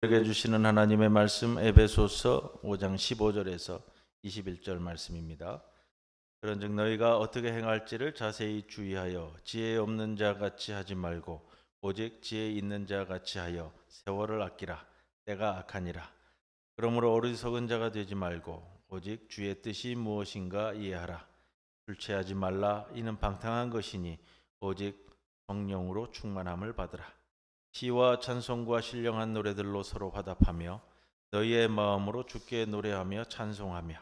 우리에게 주시는 하나님의 말씀 에베소서 5장 15절에서 21절 말씀입니다. 그런즉 너희가 어떻게 행할지를 자세히 주의하여 지혜 없는 자 같이 하지 말고 오직 지혜 있는 자 같이 하여 세월을 아끼라. 때가 악하니라. 그러므로 어리석은 자가 되지 말고 오직 주의 뜻이 무엇인가 이해하라. 술 취하지 말라. 이는 방탕한 것이니 오직 성령으로 충만함을 받으라. 시와 찬송과 신령한 노래들로 서로 화답하며 너희의 마음으로 주께 노래하며 찬송하며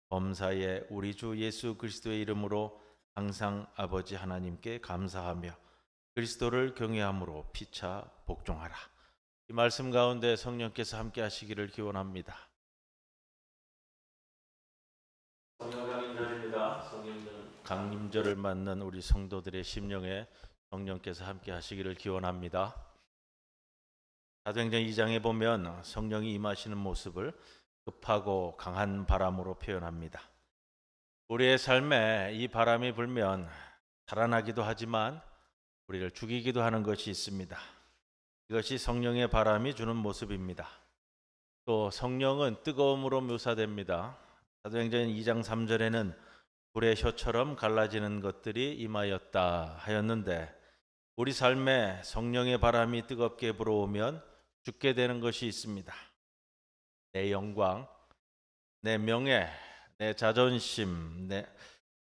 범사에 우리 주 예수 그리스도의 이름으로 항상 아버지 하나님께 감사하며 그리스도를 경외함으로 피차 복종하라. 이 말씀 가운데 성령께서 함께 하시기를 기원합니다. 성령 강림절입니다. 성령 강림절을 맞는 우리 성도들의 심령에 성령께서 함께 하시기를 기원합니다. 사도행전 2장에 보면 성령이 임하시는 모습을 급하고 강한 바람으로 표현합니다. 우리의 삶에 이 바람이 불면 살아나기도 하지만 우리를 죽이기도 하는 것이 있습니다. 이것이 성령의 바람이 주는 모습입니다. 또 성령은 뜨거움으로 묘사됩니다. 사도행전 2장 3절에는 불의 혀처럼 갈라지는 것들이 임하였다 하였는데 우리 삶에 성령의 바람이 뜨겁게 불어오면 죽게 되는 것이 있습니다. 내 영광, 내 명예, 내 자존심,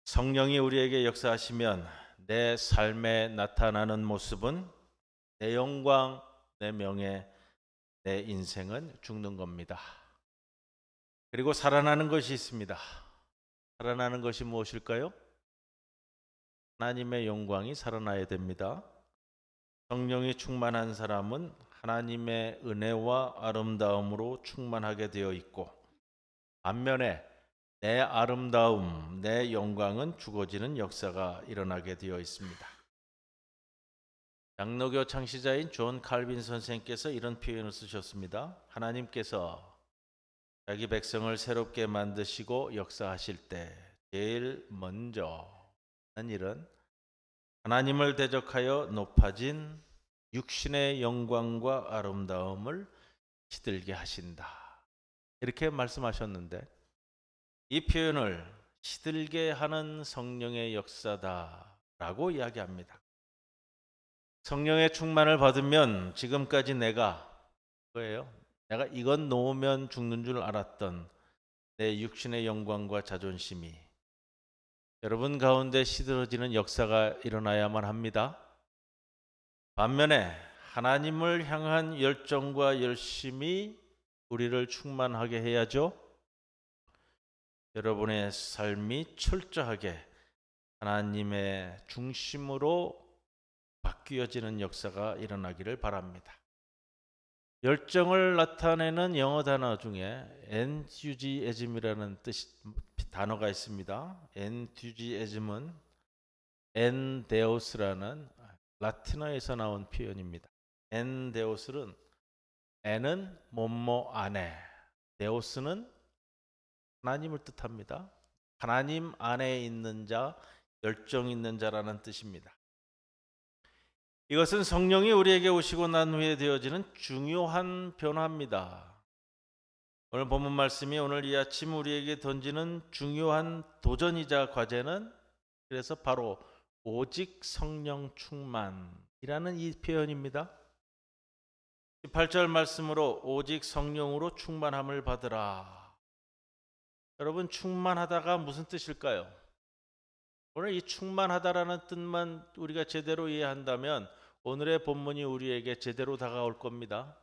성령이 우리에게 역사하시면 내 삶에 나타나는 모습은 내 영광, 내 명예, 내 인생은 죽는 겁니다. 그리고 살아나는 것이 있습니다. 살아나는 것이 무엇일까요? 하나님의 영광이 살아나야 됩니다. 성령이 충만한 사람은 하나님의 은혜와 아름다움으로 충만하게 되어 있고 반면에 내 아름다움, 내 영광은 죽어지는 역사가 일어나게 되어 있습니다. 장로교 창시자인 존 칼빈 선생께서 이런 표현을 쓰셨습니다. 하나님께서 자기 백성을 새롭게 만드시고 역사하실 때 제일 먼저 하는 일은 하나님을 대적하여 높아진 육신의 영광과 아름다움을 시들게 하신다. 이렇게 말씀하셨는데 이 표현을 시들게 하는 성령의 역사다라고 이야기합니다. 성령의 충만을 받으면 지금까지 내가 이건 놓으면 죽는 줄 알았던 내 육신의 영광과 자존심이 여러분 가운데 시들어지는 역사가 일어나야만 합니다. 반면에 하나님을 향한 열정과 열심이 우리를 충만하게 해야죠. 여러분의 삶이 철저하게 하나님의 중심으로 바뀌어지는 역사가 일어나기를 바랍니다. 열정을 나타내는 영어 단어 중에 enthusiasm이라는 단어가 있습니다. enthusiasm은 엔데오스라는 라틴어에서 나온 표현입니다. 엔데오스는 엔은 뭐뭐 안에, 데오스는 하나님을 뜻합니다. 하나님 안에 있는 자, 열정 있는 자라는 뜻입니다. 이것은 성령이 우리에게 오시고 난 후에 되어지는 중요한 변화입니다. 오늘 본문 말씀이 오늘 이 아침 우리에게 던지는 중요한 도전이자 과제는 그래서 바로 오직 성령 충만이라는 이 표현입니다. 18절 말씀으로 오직 성령으로 충만함을 받으라. 여러분 충만하다가 무슨 뜻일까요? 오늘 이 충만하다라는 뜻만 우리가 제대로 이해한다면 오늘의 본문이 우리에게 제대로 다가올 겁니다.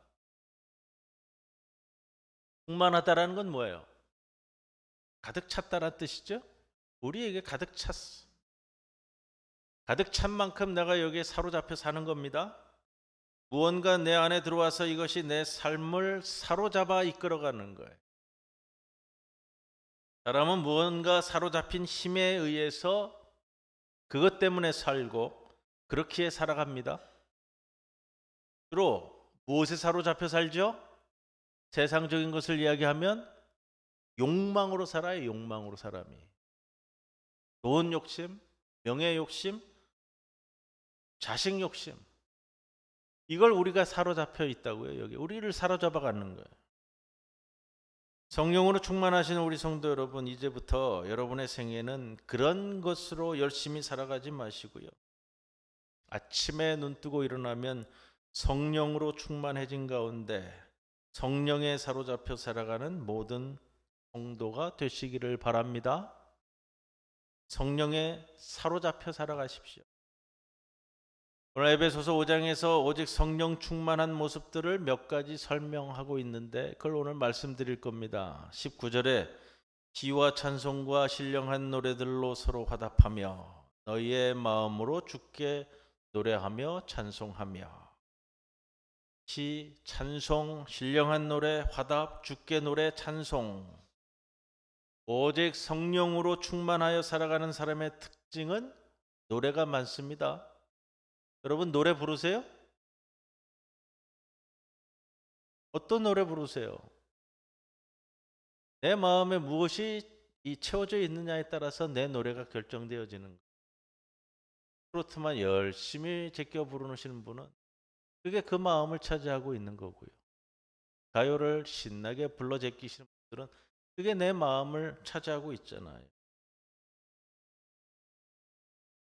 충만하다라는 건 뭐예요? 가득 찼다라는 뜻이죠? 우리에게 가득 찼어. 가득 찬 만큼 내가 여기에 사로잡혀 사는 겁니다. 무언가 내 안에 들어와서 이것이 내 삶을 사로잡아 이끌어가는 거예요. 사람은 무언가 사로잡힌 힘에 의해서 그것 때문에 살고 그렇게 살아갑니다. 주로 무엇에 사로잡혀 살죠? 세상적인 것을 이야기하면 욕망으로 살아요. 욕망으로 사람이. 돈 욕심, 명예 욕심, 자식 욕심 이걸 우리가 사로잡혀 있다고요. 여기 우리를 사로잡아 가는 거예요. 성령으로 충만하신 우리 성도 여러분, 이제부터 여러분의 생애는 그런 것으로 열심히 살아가지 마시고요. 아침에 눈 뜨고 일어나면 성령으로 충만해진 가운데 성령에 사로잡혀 살아가는 모든 성도가 되시기를 바랍니다. 성령에 사로잡혀 살아가십시오. 오늘 에베소서 5장에서 오직 성령 충만한 모습들을 몇 가지 설명하고 있는데 그걸 오늘 말씀드릴 겁니다. 19절에 기와 찬송과 신령한 노래들로 서로 화답하며 너희의 마음으로 주께 노래하며 찬송하며. 시, 찬송, 신령한 노래, 화답, 주께 노래, 찬송. 오직 성령으로 충만하여 살아가는 사람의 특징은 노래가 많습니다. 여러분 노래 부르세요? 어떤 노래 부르세요? 내 마음에 무엇이 채워져 있느냐에 따라서 내 노래가 결정되어지는 거예요. 트로트만 열심히 제껴 부르시는 분은 그게 그 마음을 차지하고 있는 거고요. 가요를 신나게 불러 제끼시는 분들은 그게 내 마음을 차지하고 있잖아요.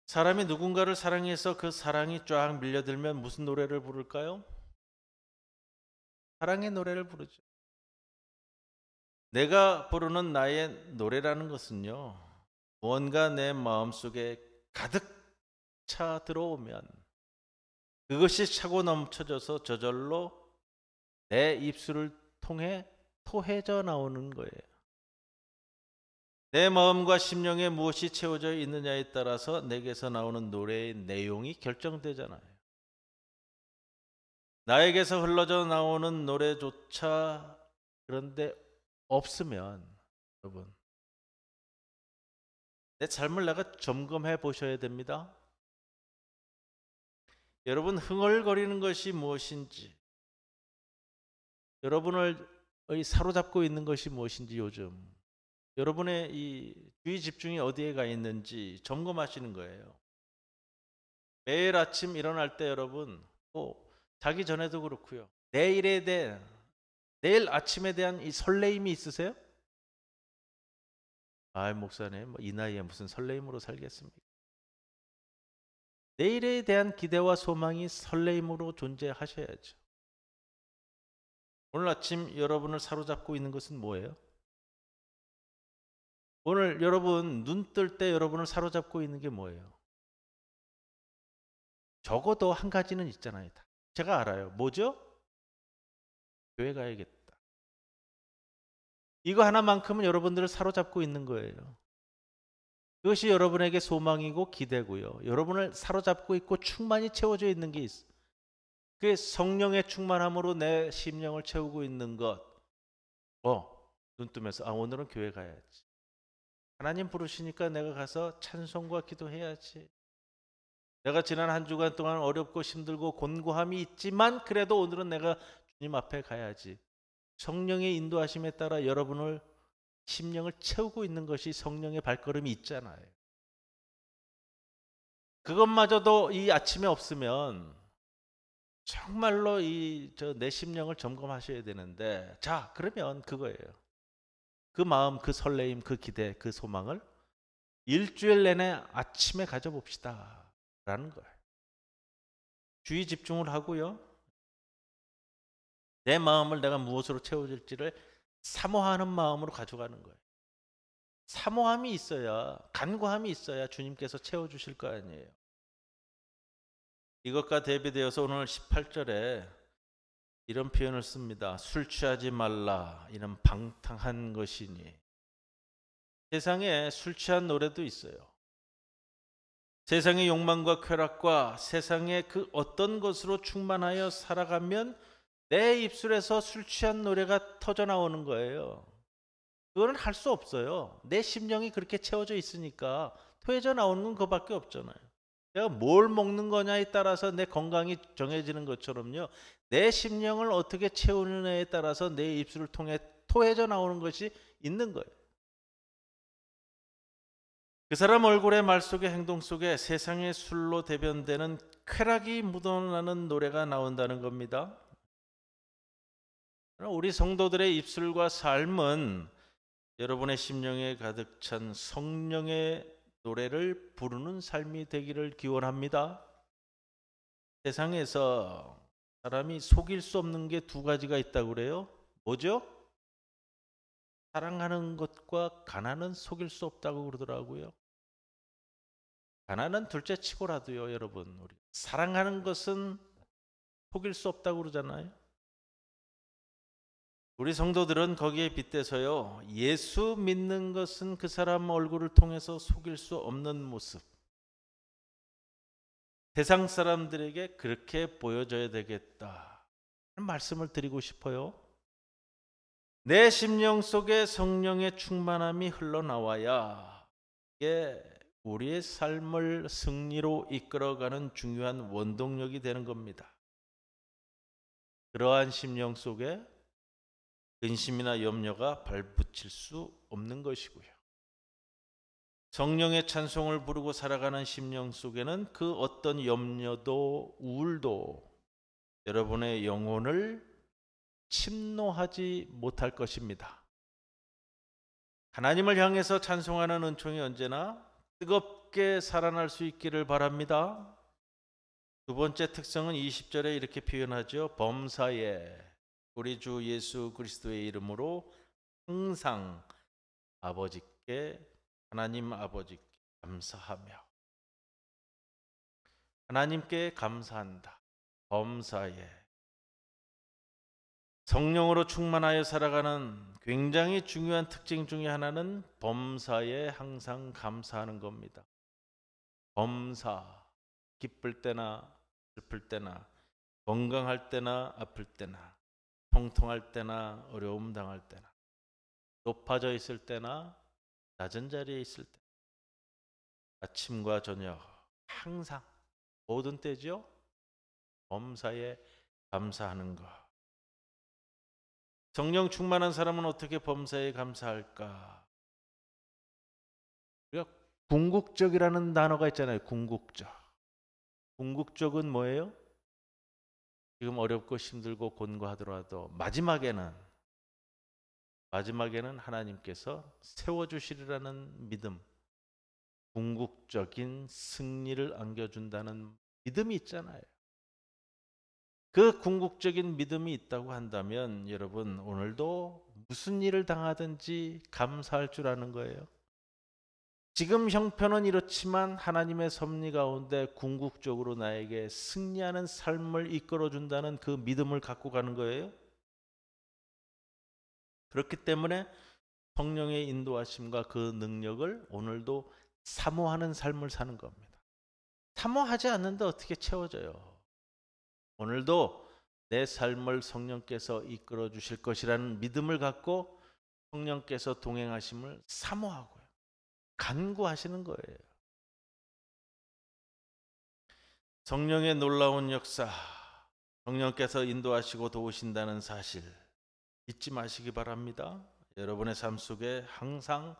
사람이 누군가를 사랑해서 그 사랑이 쫙 밀려들면 무슨 노래를 부를까요? 사랑의 노래를 부르죠. 내가 부르는 나의 노래라는 것은요, 무언가 내 마음속에 가득 차 들어오면 그것이 차고 넘쳐져서 저절로 내 입술을 통해 토해져 나오는 거예요. 내 마음과 심령에 무엇이 채워져 있느냐에 따라서 내게서 나오는 노래의 내용이 결정되잖아요. 나에게서 흘러져 나오는 노래조차 그런데 없으면 여러분 내 삶을 내가 점검해 보셔야 됩니다. 여러분 흥얼거리는 것이 무엇인지, 여러분을 사로잡고 있는 것이 무엇인지 요즘 여러분의 이 주의 집중이 어디에 가 있는지 점검하시는 거예요. 매일 아침 일어날 때 여러분 또 자기 전에도 그렇고요. 내일에 대한 내일 아침에 대한 이 설레임이 있으세요? 아, 목사님, 이 나이에 무슨 설레임으로 살겠습니까? 내일에 대한 기대와 소망이 설레임으로 존재하셔야죠. 오늘 아침 여러분을 사로잡고 있는 것은 뭐예요? 오늘 여러분 눈 뜰 때 여러분을 사로잡고 있는 게 뭐예요? 적어도 한 가지는 있잖아요. 제가 알아요. 뭐죠? 교회 가야겠다. 이거 하나만큼은 여러분들을 사로잡고 있는 거예요. 그것이 여러분에게 소망이고 기대고요. 여러분을 사로잡고 있고 충만히 채워져 있는 게 있어요. 그게 성령의 충만함으로 내 심령을 채우고 있는 것. 눈 뜨면서 오늘은 교회 가야지. 하나님 부르시니까 내가 가서 찬송과 기도해야지. 내가 지난 한 주간 동안 어렵고 힘들고 곤고함이 있지만 그래도 오늘은 내가 주님 앞에 가야지. 성령의 인도하심에 따라 여러분을 심령을 채우고 있는 것이 성령의 발걸음이 있잖아요. 그것마저도 이 아침에 없으면 정말로 내 심령을 점검하셔야 되는데, 자, 그러면 그거예요. 그 마음, 그 설레임, 그 기대, 그 소망을 일주일 내내 아침에 가져봅시다 라는 거예요. 주의 집중을 하고요. 내 마음을 내가 무엇으로 채워줄지를 사모하는 마음으로 가져가는 거예요. 사모함이 있어야, 간구함이 있어야 주님께서 채워주실 거 아니에요. 이것과 대비되어서 오늘 18절에 이런 표현을 씁니다. 술 취하지 말라. 이는 방탕한 것이니. 세상에 술 취한 노래도 있어요. 세상의 욕망과 쾌락과 세상의 그 어떤 것으로 충만하여 살아가면 내 입술에서 술 취한 노래가 터져 나오는 거예요. 그거는 할 수 없어요. 내 심령이 그렇게 채워져 있으니까 토해져 나오는 건 그거밖에 없잖아요. 내가 뭘 먹는 거냐에 따라서 내 건강이 정해지는 것처럼요. 내 심령을 어떻게 채우느냐에 따라서 내 입술을 통해 토해져 나오는 것이 있는 거예요. 그 사람 얼굴에 말 속에 행동 속에 세상의 술로 대변되는 쾌락이 묻어나는 노래가 나온다는 겁니다. 우리 성도들의 입술과 삶은 여러분의 심령에 가득 찬 성령의 노래를 부르는 삶이 되기를 기원합니다. 세상에서 사람이 속일 수 없는 게 두 가지가 있다고 그래요. 뭐죠? 사랑하는 것과 가난은 속일 수 없다고 그러더라고요. 가난은 둘째 치고라도요, 여러분. 우리 사랑하는 것은 속일 수 없다고 그러잖아요. 우리 성도들은 거기에 빗대서요, 예수 믿는 것은 그 사람 얼굴을 통해서 속일 수 없는 모습. 세상 사람들에게 그렇게 보여줘야 되겠다. 말씀을 드리고 싶어요. 내 심령 속에 성령의 충만함이 흘러나와야 이게 우리의 삶을 승리로 이끌어가는 중요한 원동력이 되는 겁니다. 그러한 심령 속에 근심이나 염려가 발붙일 수 없는 것이고요. 성령의 찬송을 부르고 살아가는 심령 속에는 그 어떤 염려도 우울도 여러분의 영혼을 침노하지 못할 것입니다. 하나님을 향해서 찬송하는 은총이 언제나 뜨겁게 살아날 수 있기를 바랍니다. 두 번째 특성은 20절에 이렇게 표현하죠. 범사에 우리 주 예수 그리스도의 이름으로 항상 아버지께 하나님 아버지께 감사하며 하나님께 감사한다. 범사에 성령으로 충만하여 살아가는 굉장히 중요한 특징 중에 하나는 범사에 항상 감사하는 겁니다. 범사, 기쁠 때나 슬플 때나 건강할 때나 아플 때나 통통할 때나 어려움 당할 때나 높아져 있을 때나 낮은 자리에 있을 때 아침과 저녁 항상 모든 때죠. 범사에 감사하는 것. 성령 충만한 사람은 어떻게 범사에 감사할까? 우리가 궁극적이라는 단어가 있잖아요. 궁극적. 궁극적은 뭐예요? 지금 어렵고 힘들고 곤고하더라도 마지막에는 하나님께서 세워주시리라는 믿음, 궁극적인 승리를 안겨준다는 믿음이 있잖아요. 그 궁극적인 믿음이 있다고 한다면 여러분 오늘도 무슨 일을 당하든지 감사할 줄 아는 거예요. 지금 형편은 이렇지만 하나님의 섭리 가운데 궁극적으로 나에게 승리하는 삶을 이끌어준다는 그 믿음을 갖고 가는 거예요. 그렇기 때문에 성령의 인도하심과 그 능력을 오늘도 사모하는 삶을 사는 겁니다. 사모하지 않는데 어떻게 채워져요? 오늘도 내 삶을 성령께서 이끌어 주실 것이라는 믿음을 갖고 성령께서 동행하심을 사모하고요. 간구하시는 거예요. 성령의 놀라운 역사, 성령께서 인도하시고 도우신다는 사실 잊지 마시기 바랍니다. 여러분의 삶 속에 항상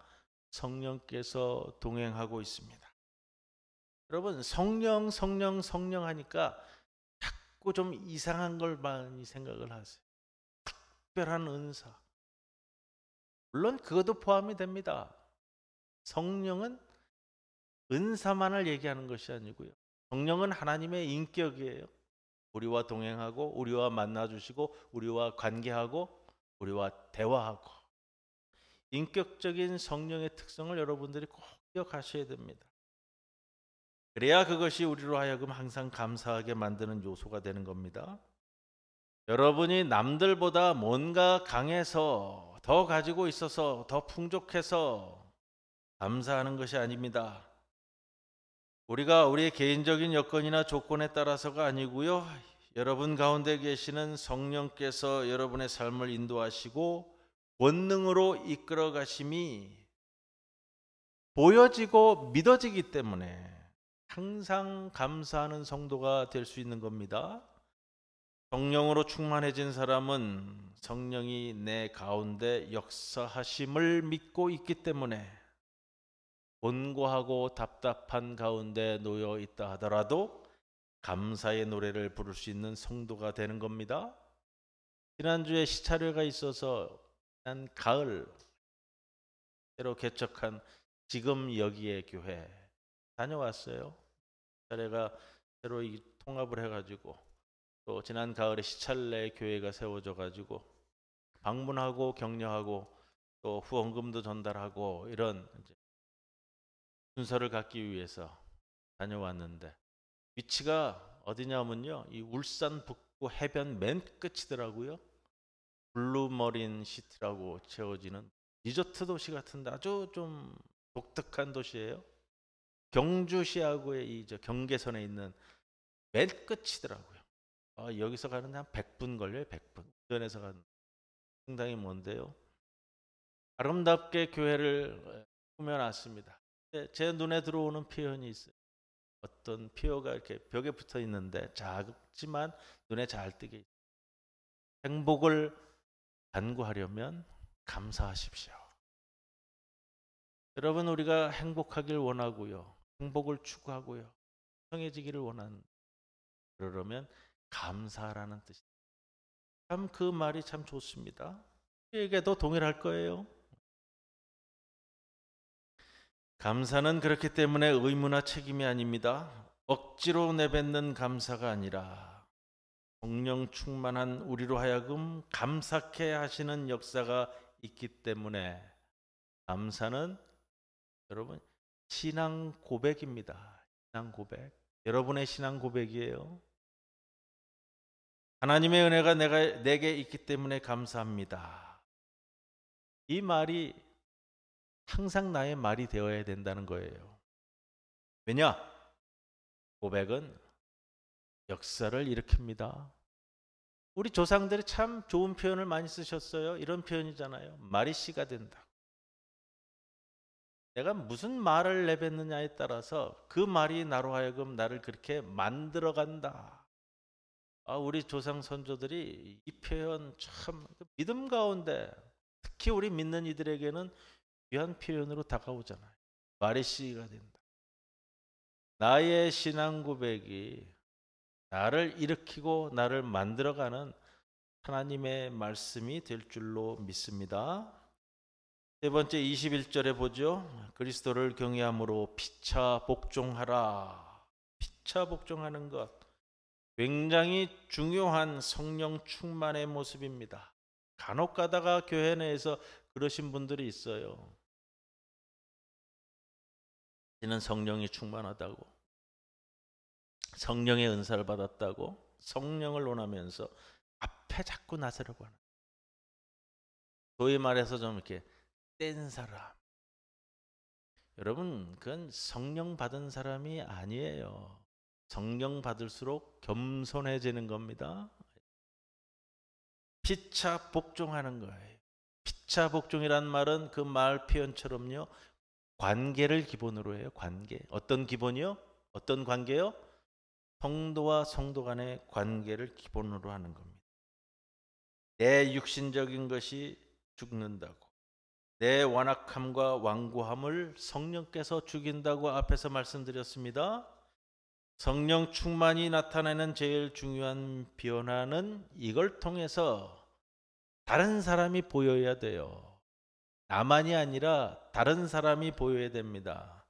성령께서 동행하고 있습니다. 여러분 성령 하니까 자꾸 좀 이상한 걸 많이 생각을 하세요. 특별한 은사. 물론 그것도 포함이 됩니다. 성령은 은사만을 얘기하는 것이 아니고요. 성령은 하나님의 인격이에요. 우리와 동행하고 우리와 만나주시고 우리와 관계하고 우리와 대화하고 인격적인 성령의 특성을 여러분들이 꼭 기억하셔야 됩니다. 그래야 그것이 우리로 하여금 항상 감사하게 만드는 요소가 되는 겁니다. 여러분이 남들보다 뭔가 강해서 더 가지고 있어서 더 풍족해서 감사하는 것이 아닙니다. 우리가 우리의 개인적인 여건이나 조건에 따라서가 아니고요. 여러분 가운데 계시는 성령께서 여러분의 삶을 인도하시고 권능으로 이끌어 가심이 보여지고 믿어지기 때문에 항상 감사하는 성도가 될 수 있는 겁니다. 성령으로 충만해진 사람은 성령이 내 가운데 역사하심을 믿고 있기 때문에 곤고하고 답답한 가운데 놓여 있다 하더라도 감사의 노래를 부를 수 있는 성도가 되는 겁니다. 지난주에 시차례가 있어서 한 가을 새로 개척한 지금 여기에 교회 다녀왔어요. 시차례가 새로 통합을 해가지고 또 지난 가을에 시찰내 교회가 세워져 가지고 방문하고 격려하고 또 후원금도 전달하고 이런 순서를 갖기 위해서 다녀왔는데 위치가 어디냐면요, 이 울산 북부 해변 맨 끝이더라고요. 블루머린 시티라고 채워지는 리조트 도시 같은데 아주 좀 독특한 도시예요. 경주시하고의 이 경계선에 있는 맨 끝이더라고요. 여기서 가는데 한 100분 걸려요. 100분. 운전해서 가는 상당히 먼데요. 아름답게 교회를 꾸며놨습니다. 제 눈에 들어오는 표현이 있어요. 어떤 표가 이렇게 벽에 붙어 있는데 작지만 눈에 잘 띄게 있어요. 행복을 간구하려면 감사하십시오. 여러분, 우리가 행복하길 원하고요. 행복을 추구하고요. 성해지기를 원하는, 그러려면 감사라는 뜻입니다. 참 그 말이 참 좋습니다. 우리에게도 동일할 거예요. 감사는 그렇기 때문에 의무나 책임이 아닙니다. 억지로 내뱉는 감사가 아니라 성령 충만한 우리로 하여금 감사케 하시는 역사가 있기 때문에 감사는 여러분 신앙 고백입니다. 신앙 고백. 여러분의 신앙 고백이에요. 하나님의 은혜가 내게 있기 때문에 감사합니다. 이 말이 항상 나의 말이 되어야 된다는 거예요. 왜냐? 고백은 역사를 일으킵니다. 우리 조상들이 참 좋은 표현을 많이 쓰셨어요. 이런 표현이잖아요. 말이 씨가 된다. 내가 무슨 말을 내뱉느냐에 따라서 그 말이 나로 하여금 나를 그렇게 만들어간다. 우리 조상 선조들이 이 표현 참 믿음 가운데 특히 우리 믿는 이들에게는 귀한 표현으로 다가오잖아요. 말이 씨가 된다. 나의 신앙 고백이 나를 일으키고 나를 만들어가는 하나님의 말씀이 될 줄로 믿습니다. 세 번째 21절에 보죠. 그리스도를 경외함으로 피차 복종하라. 피차 복종하는 것. 굉장히 중요한 성령 충만의 모습입니다. 간혹 가다가 교회 내에서 그러신 분들이 있어요. 이는 성령이 충만하다고, 성령의 은사를 받았다고 성령을 논하면서 앞에 자꾸 나서려고 하는, 소위 말해서 좀 이렇게 뗀 사람. 여러분, 그건 성령 받은 사람이 아니에요. 성령 받을수록 겸손해지는 겁니다. 피차 복종하는 거예요. 피차 복종이란 말은 그 말 표현처럼요, 관계를 기본으로 해요. 관계. 어떤 기본이요? 어떤 관계요? 성도와 성도 간의 관계를 기본으로 하는 겁니다. 내 육신적인 것이 죽는다고, 내 완악함과 완고함을 성령께서 죽인다고 앞에서 말씀드렸습니다. 성령 충만이 나타내는 제일 중요한 변화는 이걸 통해서 다른 사람이 보여야 돼요. 나만이 아니라 다른 사람이 보여야 됩니다.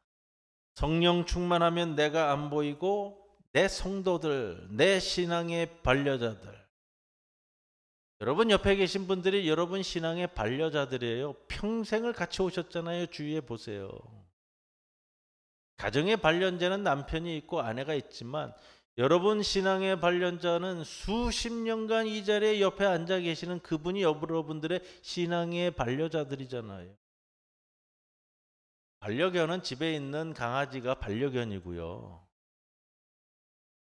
성령 충만하면 내가 안 보이고 내 성도들, 내 신앙의 반려자들, 여러분 옆에 계신 분들이 여러분 신앙의 반려자들이에요. 평생을 같이 오셨잖아요. 주위에 보세요. 가정의 반려자는 남편이 있고 아내가 있지만 여러분 신앙의 반려자는 수십 년간 이 자리에 옆에 앉아 계시는 그분이 여러분들의 신앙의 반려자들이잖아요. 반려견은 집에 있는 강아지가 반려견이고요.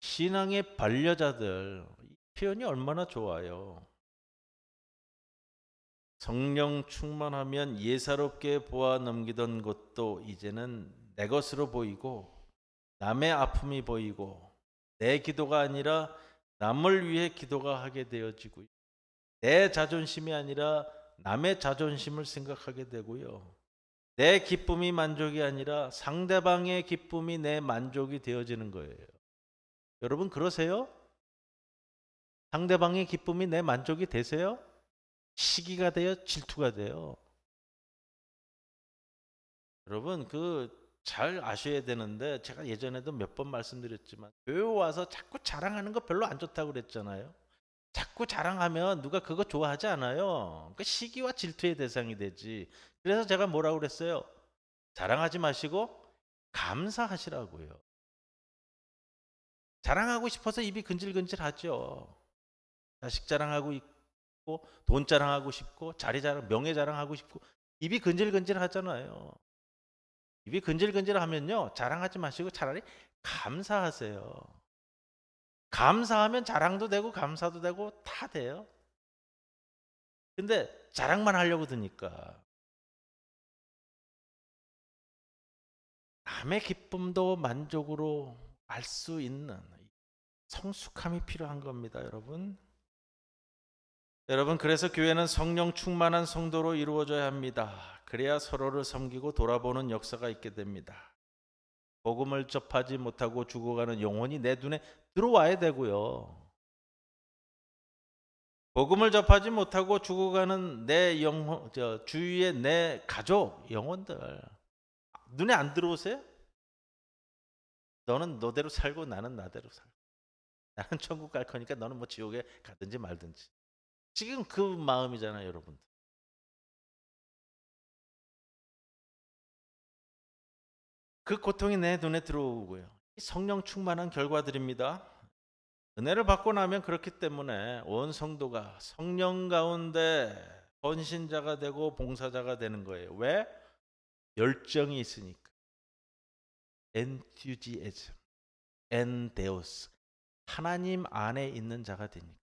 신앙의 반려자들, 이 표현이 얼마나 좋아요. 성령 충만하면 예사롭게 보아 넘기던 것도 이제는 내 것으로 보이고 남의 아픔이 보이고 내 기도가 아니라 남을 위해 기도가 하게 되어지고요. 내 자존심이 아니라 남의 자존심을 생각하게 되고요. 내 기쁨이 만족이 아니라 상대방의 기쁨이 내 만족이 되어지는 거예요. 여러분 그러세요? 상대방의 기쁨이 내 만족이 되세요? 시기가 돼요? 질투가 돼요? 여러분 잘 아셔야 되는데, 제가 예전에도 몇 번 말씀드렸지만 교회 와서 자꾸 자랑하는 거 별로 안 좋다고 그랬잖아요. 자꾸 자랑하면 누가 그거 좋아하지 않아요. 그 시기와 질투의 대상이 되지. 그래서 제가 뭐라고 그랬어요? 자랑하지 마시고 감사하시라고요. 자랑하고 싶어서 입이 근질근질하죠. 자식 자랑하고 있고, 돈 자랑하고 싶고, 자리 자랑, 명예 자랑하고 싶고, 입이 근질근질하잖아요. 입이 근질근질하면요, 자랑하지 마시고 차라리 감사하세요. 감사하면 자랑도 되고 감사도 되고 다 돼요. 근데 자랑만 하려고 드니까 남의 기쁨도 만족으로 알 수 있는 성숙함이 필요한 겁니다, 여러분. 여러분, 그래서 교회는 성령 충만한 성도로 이루어져야 합니다. 그래야 서로를 섬기고 돌아보는 역사가 있게 됩니다. 복음을 접하지 못하고 죽어가는 영혼이 내 눈에 들어와야 되고요. 복음을 접하지 못하고 죽어가는 내 영혼, 주위의 내 가족, 영혼들 눈에 안 들어오세요? 너는 너대로 살고 나는 나대로 살고, 나는 천국 갈 거니까 너는 뭐 지옥에 가든지 말든지. 지금 그 마음이잖아요, 여러분. 그 고통이 내 눈에 들어오고요. 성령 충만한 결과들입니다. 은혜를 받고 나면 그렇기 때문에 온 성도가 성령 가운데 헌신자가 되고 봉사자가 되는 거예요. 왜? 열정이 있으니까. enthusiasm, endeus, 하나님 안에 있는 자가 되니까.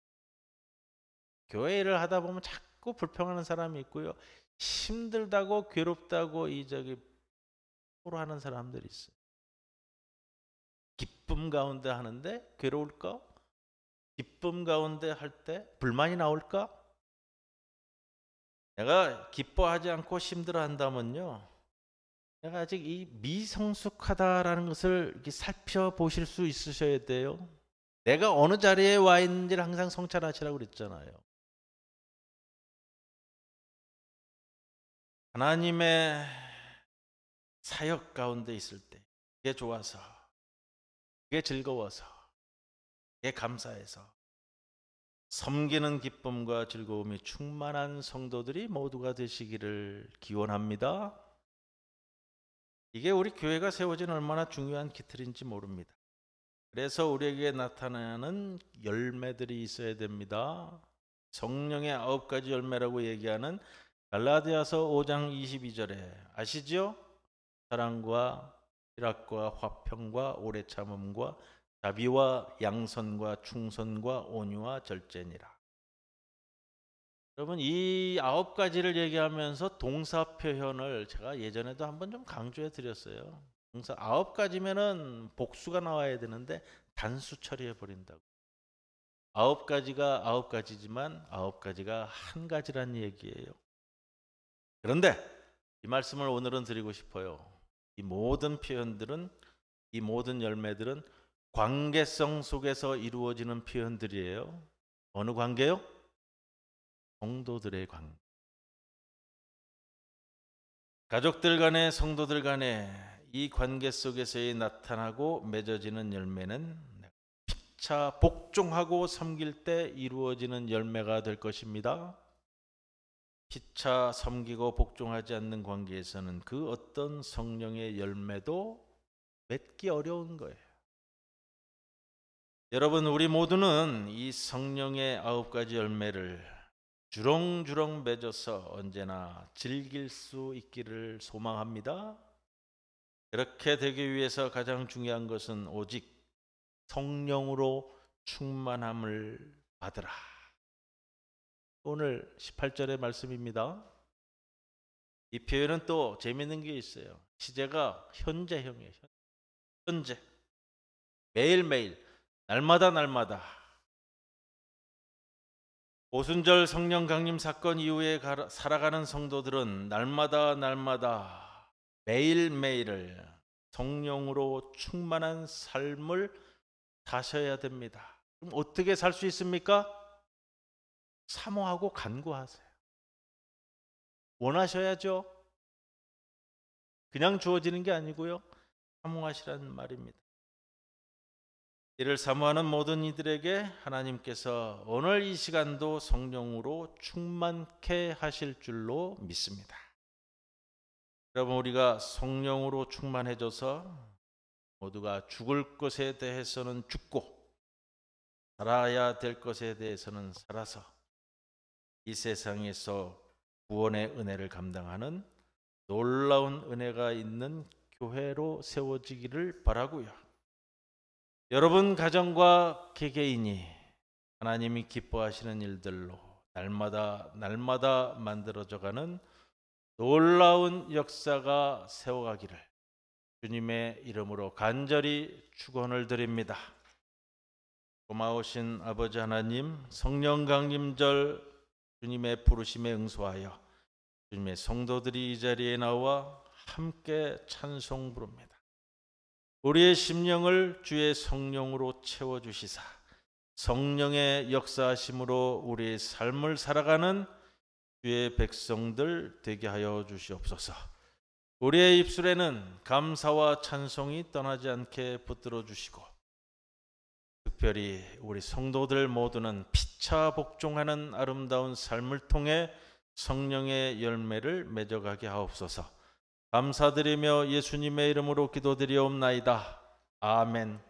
교회 일을 하다 보면 자꾸 불평하는 사람이 있고요, 힘들다고 괴롭다고 토로하는 사람들이 있어요. 기쁨 가운데 하는데 괴로울까? 기쁨 가운데 할 때 불만이 나올까? 내가 기뻐하지 않고 힘들어 한다면요, 내가 아직 이 미성숙하다라는 것을 이렇게 살펴보실 수 있으셔야 돼요. 내가 어느 자리에 와 있는지를 항상 성찰하시라고 그랬잖아요. 하나님의 사역 가운데 있을 때 그게 좋아서, 그게 즐거워서, 그게 감사해서 섬기는 기쁨과 즐거움이 충만한 성도들이 모두가 되시기를 기원합니다. 이게 우리 교회가 세워진 얼마나 중요한 기틀인지 모릅니다. 그래서 우리에게 나타나는 열매들이 있어야 됩니다. 성령의 9가지 열매라고 얘기하는 갈라디아서 5장 22절에 아시죠? 사랑과 희락과 화평과 오래 참음과 자비와 양선과 충선과 온유와 절제니라. 여러분, 이 9가지를 얘기하면서 동사 표현을 제가 예전에도 한번 좀 강조해 드렸어요. 동사 9가지면은 복수가 나와야 되는데 단수 처리해 버린다고. 9가지가 9가지지만 9가지가 한 가지란 얘기예요. 그런데 이 말씀을 오늘은 드리고 싶어요. 이 모든 표현들은, 이 모든 열매들은 관계성 속에서 이루어지는 표현들이에요. 어느 관계요? 성도들의 관계. 가족들 간에, 성도들 간에 이 관계 속에서의 나타나고 맺어지는 열매는 피차 복종하고 섬길 때 이루어지는 열매가 될 것입니다. 피차 섬기고 복종하지 않는 관계에서는 그 어떤 성령의 열매도 맺기 어려운 거예요. 여러분, 우리 모두는 이 성령의 9가지 열매를 주렁주렁 맺어서 언제나 즐길 수 있기를 소망합니다. 그렇게 되기 위해서 가장 중요한 것은 오직 성령으로 충만함을 받으라. 오늘 18절의 말씀입니다. 이 표현은 또 재미있는 게 있어요. 시제가 현재형이에요. 현재. 매일매일, 날마다 날마다. 오순절 성령 강림 사건 이후에 살아가는 성도들은 날마다 날마다 매일매일을 성령으로 충만한 삶을 사셔야 됩니다. 그럼 어떻게 살 수 있습니까? 사모하고 간구하세요. 원하셔야죠. 그냥 주어지는 게 아니고요. 사모하시라는 말입니다. 이를 사모하는 모든 이들에게 하나님께서 오늘 이 시간도 성령으로 충만케 하실 줄로 믿습니다. 여러분, 우리가 성령으로 충만해져서 모두가 죽을 것에 대해서는 죽고 살아야 될 것에 대해서는 살아서 이 세상에서 구원의 은혜를 감당하는 놀라운 은혜가 있는 교회로 세워지기를 바라고요. 여러분 가정과 개개인이 하나님이 기뻐하시는 일들로 날마다 만들어져가는 놀라운 역사가 세워가기를 주님의 이름으로 간절히 축원을 드립니다. 고마우신 아버지 하나님, 성령 강림절 주님의 부르심에 응수하여 주님의 성도들이 이 자리에 나와 함께 찬송 부릅니다. 우리의 심령을 주의 성령으로 채워주시사 성령의 역사하심으로 우리의 삶을 살아가는 주의 백성들 되게 하여 주시옵소서. 우리의 입술에는 감사와 찬송이 떠나지 않게 붙들어 주시고 특별히 우리 성도들 모두는 피차 복종하는 아름다운 삶을 통해 성령의 열매를 맺어가게 하옵소서. 감사드리며 예수님의 이름으로 기도드리옵나이다. 아멘.